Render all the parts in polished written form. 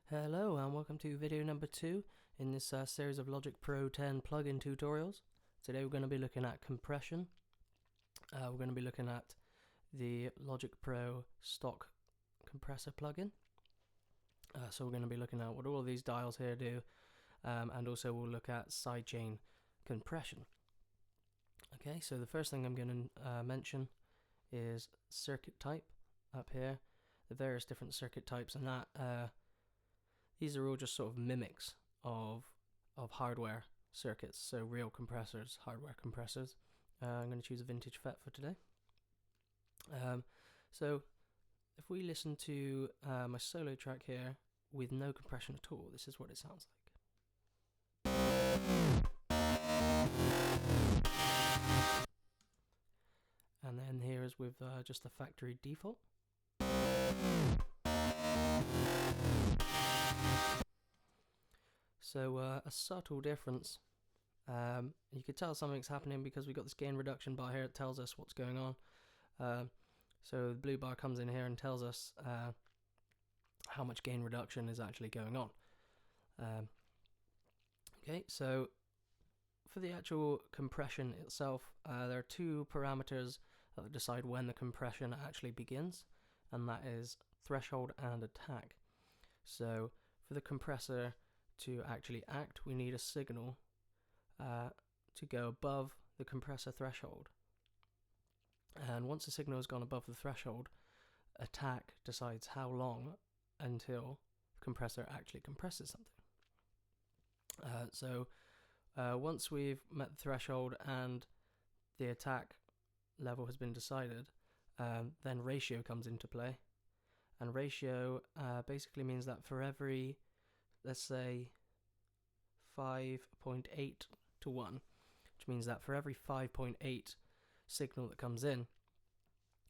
Hello and welcome to video number 2 in this series of Logic Pro 10 plugin tutorials. Today we're going to be looking at compression. We're going to be looking at the Logic Pro stock compressor plugin. So we're going to be looking at what all of these dials here do, and also we'll look at sidechain compression. Okay, so the first thing I'm going to mention is circuit type up here, the various different circuit types, and that these are all just sort of mimics of hardware circuits, so real compressors, hardware compressors. I'm going to choose a vintage FET for today. So if we listen to my solo track here with no compression at all, this is what it sounds like. And then here is with just the factory default. So a subtle difference. You could tell something's happening because we've got this gain reduction bar here. It tells us what's going on. So the blue bar comes in here and tells us how much gain reduction is actually going on. Okay, so for the actual compression itself, there are two parameters that decide when the compression actually begins, and that is threshold and attack. So for the compressor to actually act, we need a signal to go above the compressor threshold. And once the signal has gone above the threshold, attack decides how long until the compressor actually compresses something. So once we've met the threshold and the attack level has been decided, then ratio comes into play. And ratio basically means that for every, let's say, 5.8 to 1, which means that for every 5.8 signal that comes in,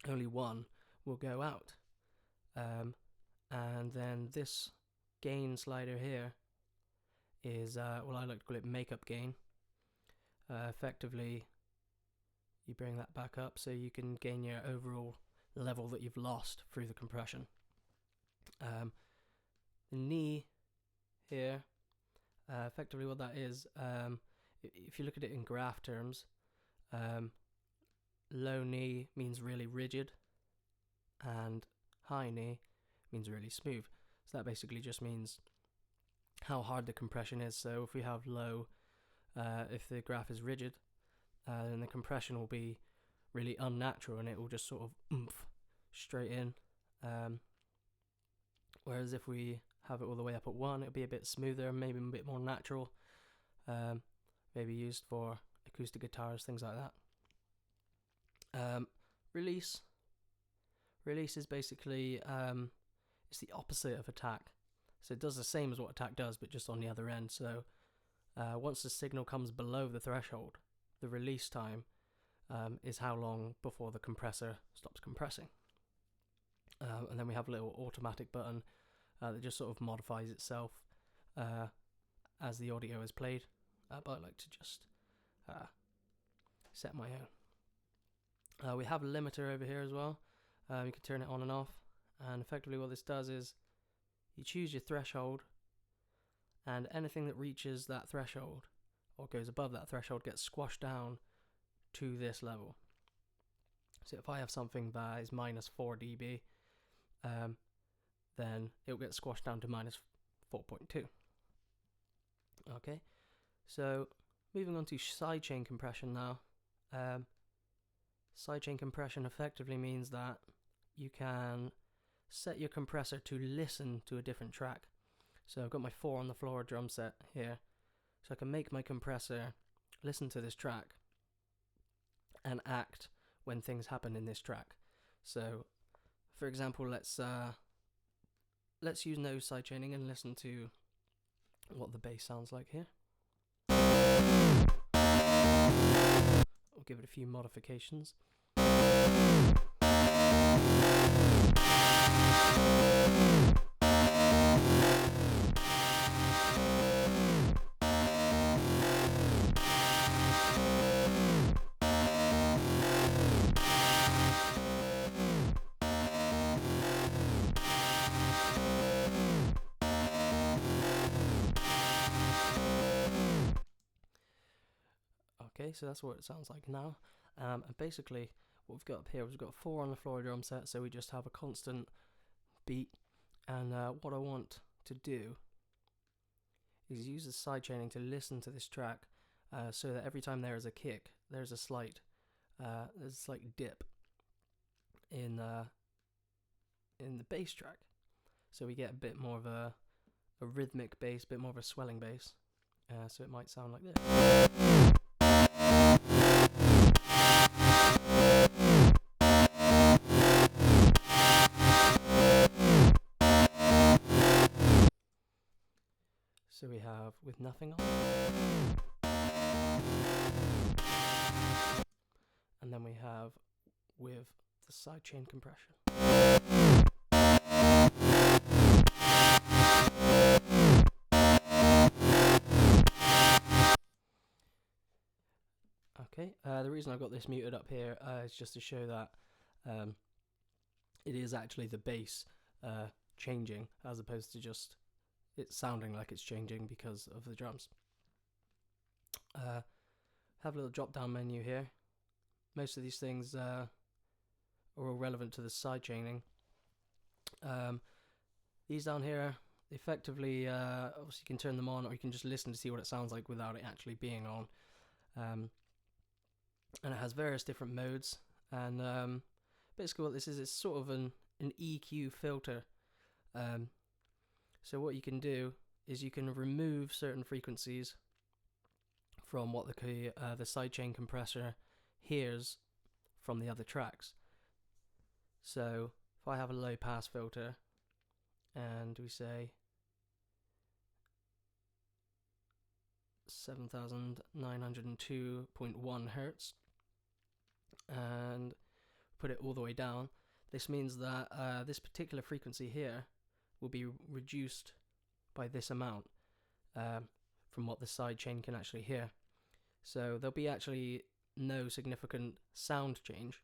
only 1 will go out. And then this gain slider here is, well, I like to call it makeup gain. Effectively, you bring that back up so you can gain your overall level that you've lost through the compression. The knee here, effectively what that is, if you look at it in graph terms, low knee means really rigid and high knee means really smooth. So that basically just means how hard the compression is. So if we have low, if the graph is rigid, then the compression will be really unnatural and it will just sort of oomph straight in. Whereas if we have it all the way up at 1, it'll be a bit smoother, maybe a bit more natural, maybe used for acoustic guitars, things like that. Release is basically it's the opposite of attack, so it does the same as what attack does but just on the other end. So once the signal comes below the threshold, the release time is how long before the compressor stops compressing. And then we have a little automatic button that just sort of modifies itself as the audio is played, but I like to just set my own. We have a limiter over here as well. You can turn it on and off, and effectively what this does is you choose your threshold, and anything that reaches that threshold or goes above that threshold gets squashed down to this level. So if I have something that is minus 4 dB, then it will get squashed down to minus 4.2. Okay, so moving on to sidechain compression now. Sidechain compression effectively means that you can set your compressor to listen to a different track. So I've got my 4 on the floor drum set here, so I can make my compressor listen to this track and act when things happen in this track. So for example, let's use no sidechaining and listen to what the bass sounds like here. I'll give it a few modifications. Okay, so that's what it sounds like now. And basically what we've got up here, we've got 4 on the floor drum set, so we just have a constant beat. And what I want to do is use the sidechaining to listen to this track, so that every time there is a kick, there's a slight dip in the bass track, so we get a bit more of a rhythmic bass, a bit more of a swelling bass. So it might sound like this. So we have with nothing on, and then we have with the sidechain compression. Okay, the reason I've got this muted up here is just to show that it is actually the bass changing, as opposed to just it sounding like it's changing because of the drums. Have a little drop down menu here. Most of these things are all relevant to the sidechaining. These down here, effectively, obviously you can turn them on, or you can just listen to see what it sounds like without it actually being on. And it has various different modes, and basically what this is sort of an EQ filter. So what you can do is you can remove certain frequencies from what the sidechain compressor hears from the other tracks. So if I have a low pass filter and we say 7,902.1 hertz and put it all the way down, this means that this particular frequency here will be reduced by this amount from what the sidechain can actually hear. So there'll be actually no significant sound change,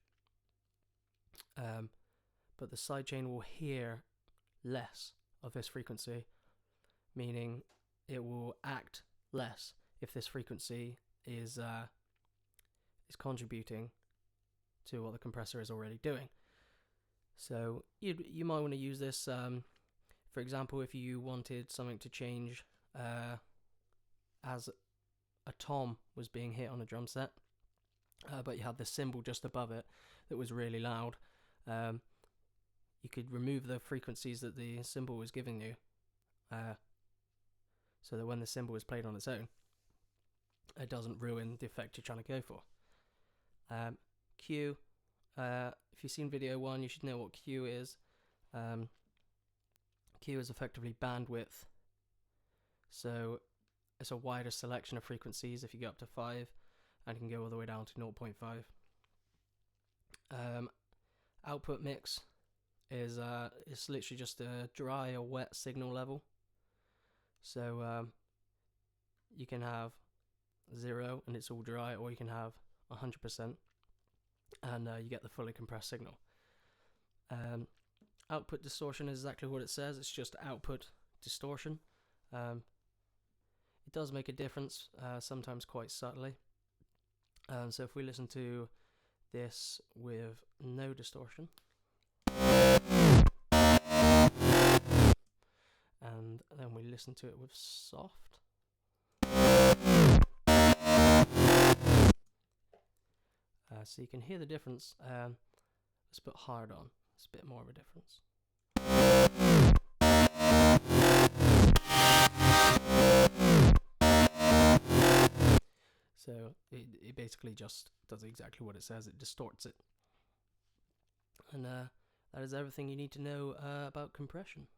but the sidechain will hear less of this frequency, meaning it will act less if this frequency is contributing to what the compressor is already doing. So you might want to use this, for example, if you wanted something to change as a tom was being hit on a drum set, but you had the cymbal just above it that was really loud. You could remove the frequencies that the cymbal was giving you, so that when the cymbal is played on its own, it doesn't ruin the effect you're trying to go for. Q, if you've seen video 1, you should know what Q is. Q is effectively bandwidth, so it's a wider selection of frequencies if you go up to 5, and you can go all the way down to 0.5. Output mix is it's literally just a dry or wet signal level. So you can have 0 and it's all dry, or you can have 100% and you get the fully compressed signal. Output distortion is exactly what it says, it's just output distortion. It does make a difference, sometimes quite subtly. So if we listen to this with no distortion, and then we listen to it with soft, so you can hear the difference. Let's put hard on, it's a bit more of a difference. So it basically just does exactly what it says, it distorts it. And that is everything you need to know about compression.